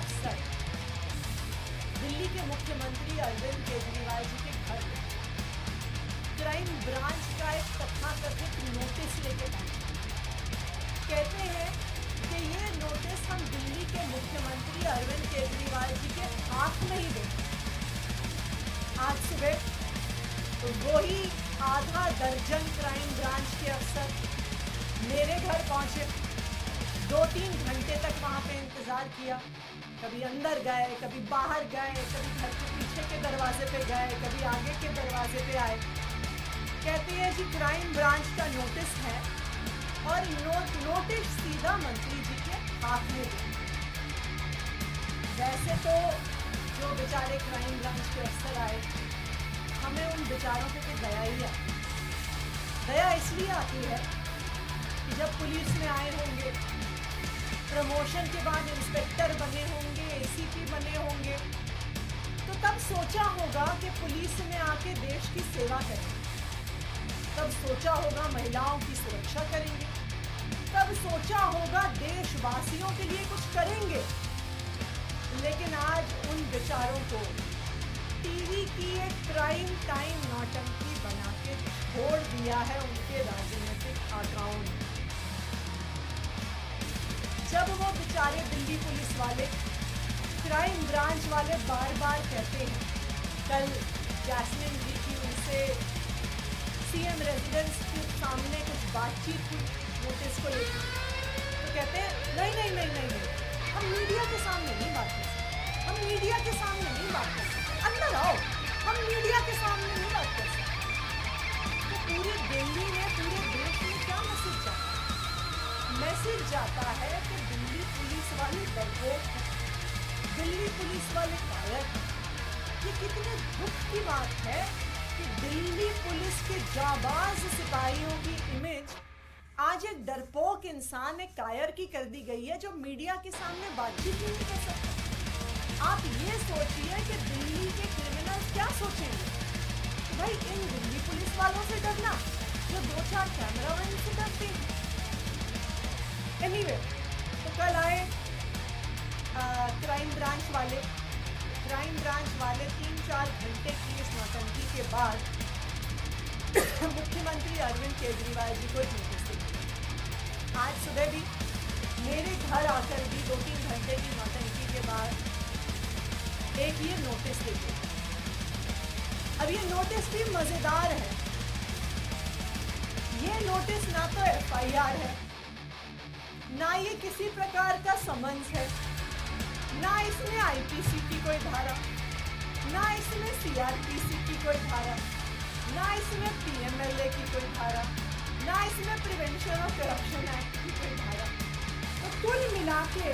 अफसर दिल्ली के मुख्यमंत्री अरविंद केजरीवाल जी के घर क्राइम ब्रांच का एक तथाकथित नोटिस लेके पहुंचे। कहते हैं कि ये नोटिस हम दिल्ली के मुख्यमंत्री अरविंद केजरीवाल जी के हाथ में ही देंगे। आज सुबह वही आधा दर्जन क्राइम ब्रांच के अफसर मेरे घर पहुंचे। 2-3 घंटे तक वहां पे इंतजार किया। कभी अंदर गए, कभी बाहर गए, कभी घर के पीछे के दरवाजे पे गए, कभी आगे के दरवाजे पे आए। कहते हैं जी क्राइम ब्रांच का नोटिस है और नोटिस सीधा मंत्री जी के हाथ में देंगे। वैसे तो जो बेचारे क्राइम ब्रांच के अफसर आए, हमें उन बेचारों पे तो दया ही है। दया इसलिए आती है कि जब पुलिस में आए होंगे, प्रमोशन के बाद इंस्पेक्टर बने होंगे, एसीपी बने होंगे, तो तब सोचा होगा कि पुलिस में आके देश की सेवा करेंगे। तब सोचा होगा महिलाओं की सुरक्षा करेंगे। तब सोचा होगा देशवासियों के लिए कुछ करेंगे। लेकिन आज उन बेचारों को टीवी की एक प्राइम टाइम नौटंकी बना के छोड़ दिया है उनके राजनीतिक अकाउंट। जब वो बेचारे दिल्ली पुलिस वाले, क्राइम ब्रांच वाले बार बार कहते हैं, कल जैस्मिन जी की उनसे सीएम रेजिडेंस के सामने कुछ बातचीत हुई नोटिस को लेकर, तो कहते हैं नहीं, हम मीडिया के सामने नहीं बात कर सकते, हम मीडिया के सामने नहीं बात कर सकते, अंदर आओ, हम मीडिया के सामने नहीं बात कर सकते। तो पूरी दिल्ली में, पूरे देश में क्या मैसेज जाता है? मैसेज जाता है कि दिल्ली पुलिस वाले डरपोक हैं, दिल्ली पुलिस वाले कायर हैं। ये कितने दुख की बात है कि दिल्ली पुलिस के जाबाज सिपाहियों की इमेज आज एक डरपोक इंसान, एक कायर की कर दी गई है, जो मीडिया के सामने बातचीत ही नहीं कर सकता। आप ये सोचिए कि दिल्ली के क्रिमिनल क्या सोचेंगे? भाई इन दिल्ली पुलिस वालों से डरना जो 2-4 कैमरामैन से डरते हैं। एनीवे, तो कल आए क्राइम ब्रांच वाले 3-4 घंटे की इस नौटंकी के बाद मुख्यमंत्री अरविंद केजरीवाल जी को एक नोटिस दी। आज सुबह भी मेरे घर आकर भी 2-3 घंटे की नौटंकी के बाद एक ये नोटिस देते। अब ये नोटिस भी मजेदार है। ये नोटिस ना तो एफआईआर है, ना ये किसी प्रकार का समन्स है, ना इसमें आईपीसी की कोई धारा, ना इसमें सीआरपीसी की कोई धारा, ना इसमें पीएमएलए की कोई धारा, ना इसमें प्रिवेंशन ऑफ करप्शन एक्ट की कोई धारा। तो कुल मिला के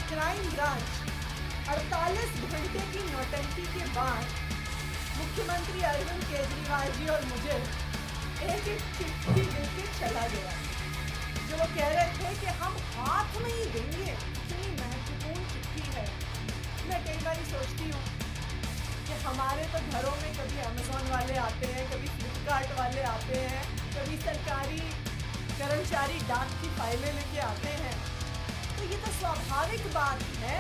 क्राइम ब्रांच 48 घंटे की नौटंकी के बाद मुख्यमंत्री अरविंद केजरीवाल जी और मुझे एक चिट्ठी देके चला गया, जो वो कह रहे थे कि हम हाथ में ही देंगे। इतनी महत्वपूर्ण चिट्ठी है। मैं कई बार सोचती हूँ कि हमारे तो घरों में कभी अमेज़न वाले आते हैं, कभी फ्लिपकार्ट वाले आते हैं, कभी सरकारी कर्मचारी डाक की फाइलें लेके आते हैं। तो ये तो स्वाभाविक बात है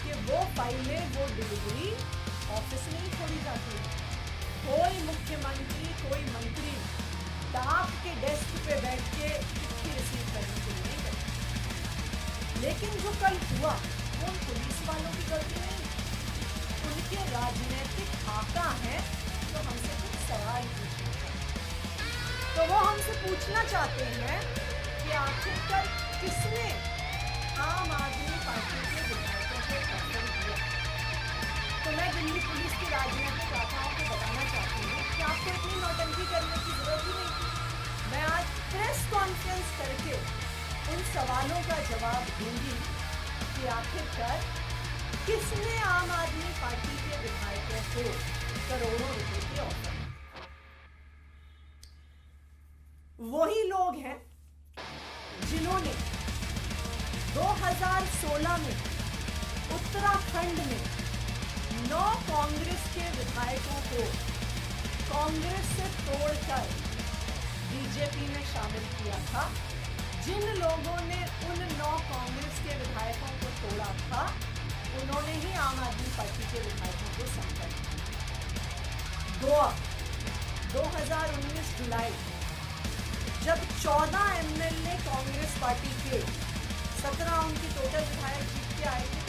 कि वो फाइलें, वो डिलीवरी ऑफिस में ही छोड़ी जाती है। कोई मुख्यमंत्री, कोई मंत्री डाक के डेस्क पे बैठ के चिट्ठी रिसीव करने के लिए नहीं करते। लेकिन जो कल हुआ वो उन पुलिस वालों की गलती नहीं, उनके राजनीतिक आका हैं जो हमसे कुछ सवाल पूछते हैं। तो वो हमसे पूछना चाहते हैं कि आखिरकार किसने आम आदमी पार्टी के विधायकों को ऑफर दिया। तो मैं दिल्ली पुलिस की राजनीतिक आकाओं को बताना चाहती हूँ कि आपको इतनी नौटंकी करने की जरूरत ही नहीं थी। मैं आज प्रेस कॉन्फ्रेंस करके उन सवालों का जवाब दूंगी कि आखिरकार किसने आम आदमी पार्टी के विधायकों को करोड़ों रुपए के ऑफर। वही लोग हैं जिन्होंने 2016 में उत्तराखंड में 9 कांग्रेस के विधायकों को कांग्रेस से तोड़कर बीजेपी में शामिल किया था। जिन लोगों ने उन 9 कांग्रेस के विधायकों को तोड़ा था उन्होंने ही आम आदमी पार्टी के विधायकों को संपर्क किया। 2019 जुलाई जब 14 एमएलए कांग्रेस पार्टी के 17 उनकी टोटल विधायक जीत के आए थे,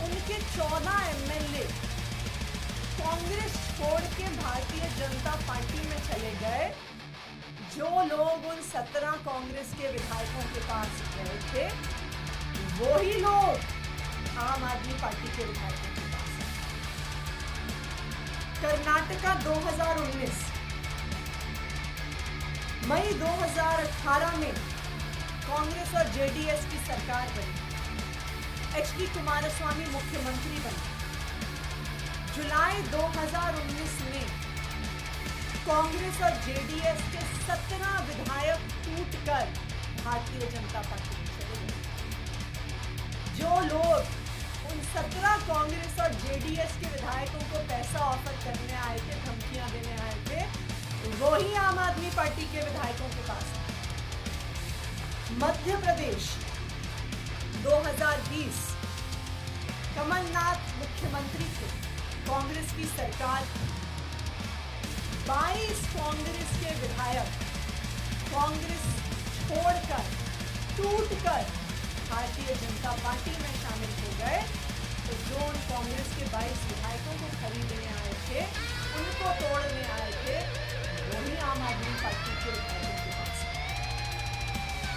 उनके 14 एमएलए कांग्रेस छोड़ के भारतीय जनता पार्टी में चले गए। जो लोग उन 17 कांग्रेस के विधायकों के पास गए थे, वही लोग आम आदमी पार्टी के विधायकों के पास आए। कर्नाटका 2019 मई 2018 में कांग्रेस और जेडीएस की सरकार बनी। एचडी कुमारस्वामी मुख्यमंत्री बने। जुलाई 2019 में कांग्रेस और जेडीएस के 17 विधायक टूटकर भारतीय जनता पार्टी में चले गए। जो लोग उन 17 कांग्रेस और जेडीएस के विधायकों को पैसा ऑफर करने आए थे, धमकियां देने आए थे, वही आम आदमी पार्टी के विधायकों के पास है। मध्य प्रदेश 2020 कमलनाथ मुख्यमंत्री थे, कांग्रेस की सरकार। 22 कांग्रेस के विधायक कांग्रेस छोड़कर टूटकर भारतीय जनता पार्टी में शामिल हो गए। तो जो उन कांग्रेस के 22 विधायकों को खरीदने आए थे, उनको तोड़ने आए थे, वही आम आदमी पार्टी के विधायकों के पास है।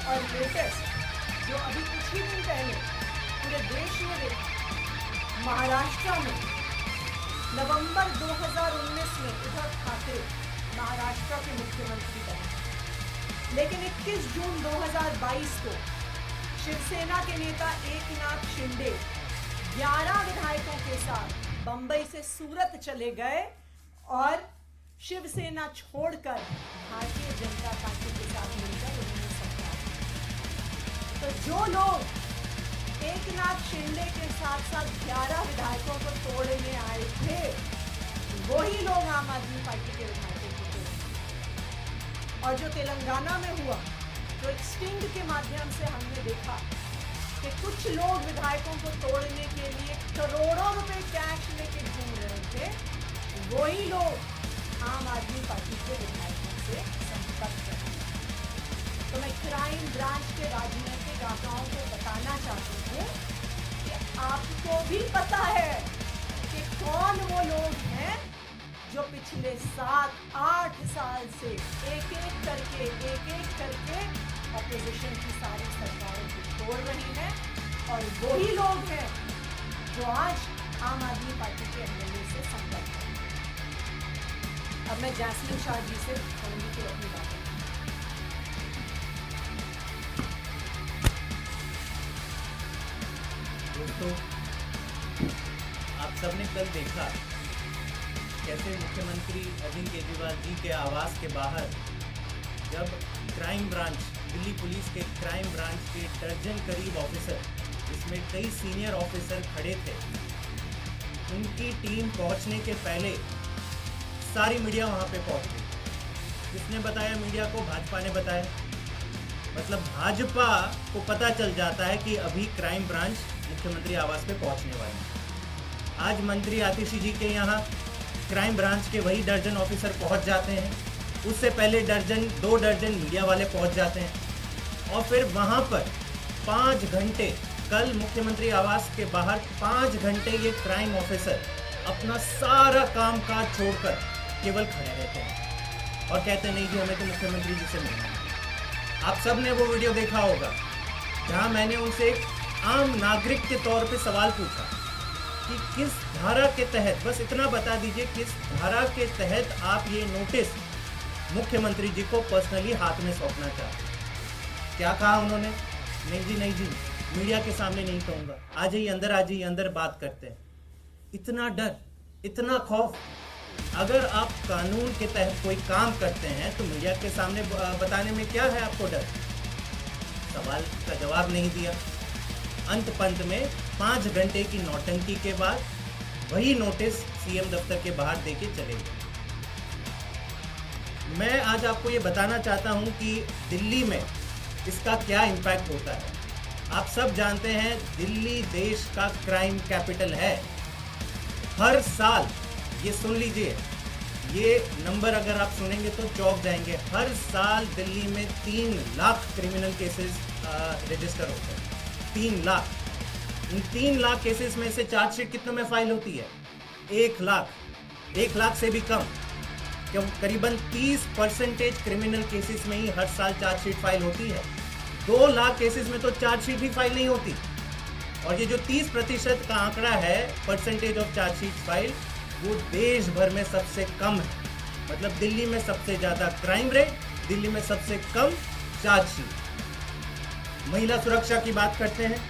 और लेटेस्ट जो अभी कुछ ही दिन पहले पूरे देश में देखा, महाराष्ट्र में नवंबर 2019 में उद्धव ठाकरे महाराष्ट्र के मुख्यमंत्री बने। लेकिन 21 जून 2022 को शिवसेना के नेता एकनाथ शिंदे 11 विधायकों के साथ बंबई से सूरत चले गए और शिवसेना छोड़कर भारतीय जनता पार्टी के साथ मिलकर उन्होंने सरकार। तो जो लोग एकनाथ शिंदे के साथ साथ 11 विधायकों को तोड़ने आए थे, वही लोग आम आदमी पार्टी के विधायकों को तोड़े। और जो तेलंगाना में हुआ, जो एक स्टिंग के माध्यम से हमने देखा कि कुछ लोग विधायकों को तोड़ने के लिए करोड़ों रुपए कैश लेके घूम रहे थे, वही लोग आम आदमी पार्टी के विधायकों से संपर्क कर रहे हैं। तो मैं क्राइम ब्रांच के राजनीतिक आंकड़ों को बताना चाहती हूँ कि आपको भी पता है कि कौन वो लोग हैं जो पिछले 7-8 साल से एक एक करके ऑपोजिशन की सारी सरकारों को तोड़ रही हैं, और वही लोग हैं जो आज आम आदमी पार्टी के एमएलए से संपर्क कर रहे हैं। अब मैं जैस्मिन शाह जी से कहूंगी कि अपनी बात। दोस्तों, आप सबने कल देखा कैसे मुख्यमंत्री अरविंद केजरीवाल जी के आवास के बाहर जब क्राइम ब्रांच, दिल्ली पुलिस के क्राइम ब्रांच के दर्जन करीब ऑफिसर, जिसमें कई सीनियर ऑफिसर खड़े थे, उनकी टीम पहुंचने के पहले सारी मीडिया वहां पे पहुंच गई। किसने बताया मीडिया को? भाजपा ने बताया। मतलब भाजपा को पता चल जाता है कि अभी क्राइम ब्रांच मुख्यमंत्री आवास पे पहुंचने वाली है। आज मंत्री आतिशी जी के यहाँ क्राइम ब्रांच के वही दर्जन ऑफिसर पहुंच जाते हैं। उससे पहले 2 दर्जन मीडिया वाले पहुंच जाते हैं और फिर वहां पर 5 घंटे, कल मुख्यमंत्री आवास के बाहर 5 घंटे ये क्राइम ऑफिसर अपना सारा काम काज छोड़कर केवल खड़े रहते हैं और कहते नहीं जी हमें तो मुख्यमंत्री जी से मिलना है। आप सब ने वो वीडियो देखा होगा जहां मैंने उनसे एक आम नागरिक के तौर पे सवाल पूछा कि किस धारा के तहत, बस इतना बता दीजिए, किस धारा के तहत आप ये नोटिस मुख्यमंत्री जी को पर्सनली हाथ में सौंपना चाहते हैं। क्या कहा उन्होंने? नहीं जी मीडिया के सामने नहीं कहूँगा, आ जाइए अंदर बात करते हैं। इतना डर, इतना खौफ। अगर आप कानून के तहत कोई काम करते हैं तो मीडिया के सामने बताने में क्या है आपको डर? सवाल का जवाब नहीं दिया। अंत पंत में 5 घंटे की नौटंकी के बाद वही नोटिस सीएम दफ्तर के बाहर देके चले गए। मैं आज आपको ये बताना चाहता हूं कि दिल्ली में इसका क्या इम्पैक्ट होता है। आप सब जानते हैं दिल्ली देश का क्राइम कैपिटल है। हर साल, ये सुन लीजिए, ये नंबर अगर आप सुनेंगे तो चौंक जाएंगे, हर साल दिल्ली में 3 लाख क्रिमिनल केसेस रजिस्टर होते हैं। 3 लाख। इन 3 लाख केसेस में से चार्जशीट कितनों में फाइल होती है? 1 लाख। 1 लाख से भी कम, क्यों? करीबन 30% क्रिमिनल केसेस में ही हर साल चार्जशीट फाइल होती है। 2 लाख केसेस में तो चार्जशीट ही फाइल नहीं होती। और ये जो 30% का आंकड़ा है, परसेंटेज ऑफ चार्जशीट फाइल, वो देश भर में सबसे कम है। मतलब दिल्ली में सबसे ज्यादा क्राइम रेट, दिल्ली में सबसे कम चार्जशीट। महिला सुरक्षा की बात करते हैं।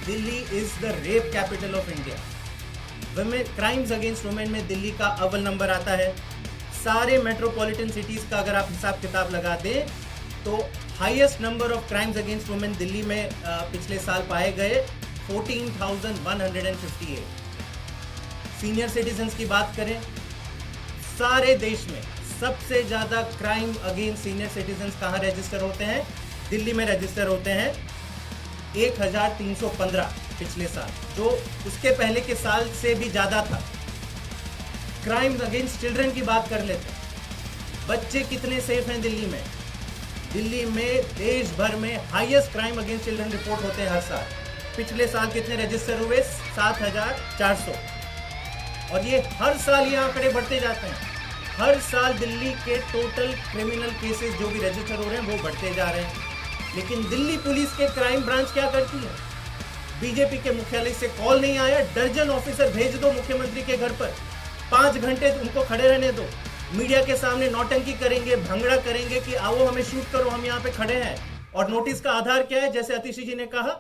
Delhi is the rape capital of India. Crimes against women में दिल्ली का अव्वल नंबर आता है। सारे मेट्रोपॉलिटन सिटीज का अगर आप हिसाब किताब लगा दें तो highest number of crimes against women Delhi में पिछले साल पाए गए 14,158। सीनियर सिटीजन्स की बात करें, सारे देश में सबसे ज्यादा क्राइम अगेंस्ट सीनियर सिटीजन्स कहाँ रजिस्टर होते हैं? दिल्ली में रजिस्टर होते हैं 1,315 पिछले साल, जो उसके पहले के साल से भी ज्यादा था। क्राइम अगेंस्ट चिल्ड्रन की बात कर लेते हैं। बच्चे कितने सेफ हैं दिल्ली में? दिल्ली में देश भर में highest crime against children report होते हैं हर साल। पिछले साल कितने रजिस्टर हुए? 7,400। और ये हर साल ये आंकड़े बढ़ते जाते हैं। हर साल दिल्ली के टोटल क्रिमिनल केसेस जो भी रजिस्टर हो रहे हैं वो बढ़ते जा रहे हैं। लेकिन दिल्ली पुलिस के क्राइम ब्रांच क्या करती है? बीजेपी के मुख्यालय से कॉल नहीं आया, दर्जन ऑफिसर भेज दो मुख्यमंत्री के घर पर, 5 घंटे उनको खड़े रहने दो, मीडिया के सामने नौटंकी करेंगे, भंगड़ा करेंगे कि आओ हमें शूट करो, हम यहाँ पे खड़े हैं। और नोटिस का आधार क्या है? जैसे अतिशी जी ने कहा,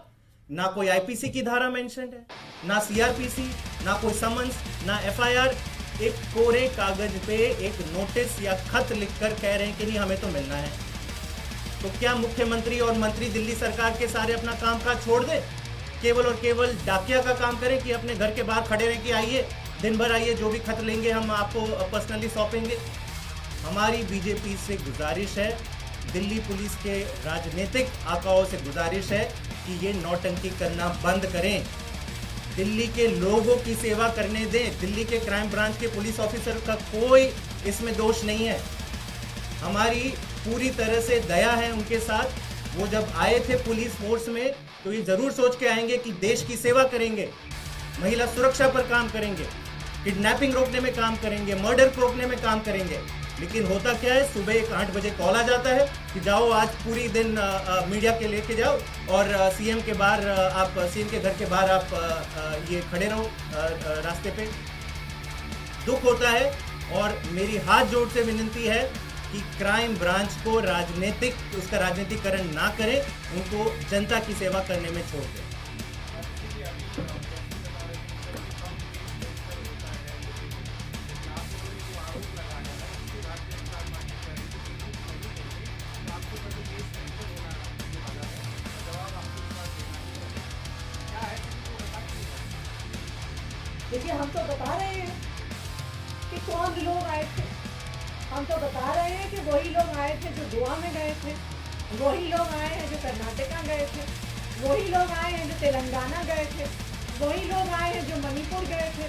ना कोई आईपीसी की धारा मेंशन्ड है, ना सीआरपीसी, ना कोई समन्स, ना एफआईआर। एक कोरे कागज पे एक नोटिस या खत लिखकर कह रहे हैं कि नहीं हमें तो मिलना है। तो क्या मुख्यमंत्री और मंत्री दिल्ली सरकार के सारे अपना काम काज छोड़ दें, केवल और केवल डाकिया का काम करें कि अपने घर के बाहर खड़े रहे कि आइए दिन भर आइए, जो भी खत लेंगे हम आपको पर्सनली सौंपेंगे? हमारी बीजेपी से गुजारिश है, दिल्ली पुलिस के राजनीतिक आकाओं से गुजारिश है कि ये नौटंकी करना बंद करें, दिल्ली के लोगों की सेवा करने दें। दिल्ली के क्राइम ब्रांच के पुलिस ऑफिसर का कोई इसमें दोष नहीं है। हमारी पूरी तरह से दया है उनके साथ। वो जब आए थे पुलिस फोर्स में तो ये जरूर सोच के आएंगे कि देश की सेवा करेंगे, महिला सुरक्षा पर काम करेंगे, किडनैपिंग रोकने में काम करेंगे, मर्डर को रोकने में काम करेंगे। लेकिन होता क्या है, सुबह एक 8 बजे कॉल आ जाता है कि जाओ आज पूरी दिन मीडिया के लेके जाओ और सीएम के बाहर आप सीएम के घर के बाहर आप ये खड़े रहो रास्ते पे। दुख होता है और मेरी हाथ जोड़ से विनती है कि क्राइम ब्रांच को उसका राजनीतिकरण ना करें, उनको जनता की सेवा करने में छोड़ दें। देखिए, हम तो बता रहे हैं कि कौन लोग आए थे। हम तो बता रहे हैं कि वही लोग आए थे जो गोवा में गए थे, वही लोग आए हैं जो कर्नाटका गए थे, वही लोग आए हैं जो तेलंगाना गए थे, वही लोग आए हैं जो मणिपुर गए थे,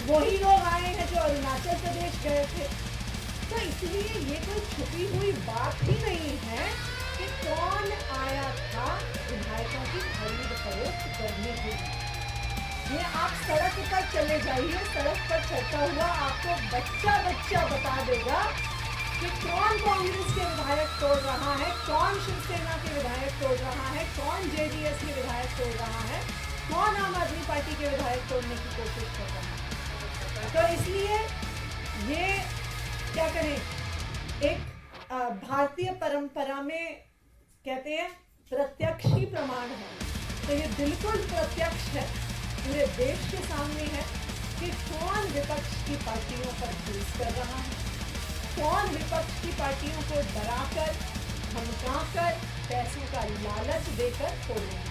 वही लोग आए हैं जो अरुणाचल प्रदेश गए थे। तो इसलिए ये कोई छुपी हुई बात ही नहीं है कि कौन आया था विधायकों की खरीद फरोख्त करने के लिए। ये आप सड़क पर चले जाइए, सड़क पर चलता हुआ आपको बच्चा बता देगा कि कौन कांग्रेस के विधायक तोड़ रहा है, कौन शिवसेना के विधायक तोड़ रहा है, कौन जेडीएस के विधायक तोड़ रहा है, कौन आम आदमी पार्टी के विधायक तोड़ने की कोशिश कर रहा है। तो इसलिए ये क्या करें, एक भारतीय परंपरा में कहते हैं प्रत्यक्ष ही प्रमाण है। तो ये बिल्कुल प्रत्यक्ष है, पूरे देश के सामने है कि कौन विपक्ष की पार्टियों पर केस कर रहा है, कौन विपक्ष की पार्टियों को डराकर, धमकाकर, पैसों का लालच देकर तोड़ेंगे।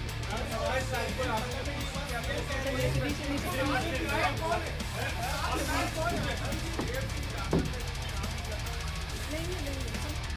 नहीं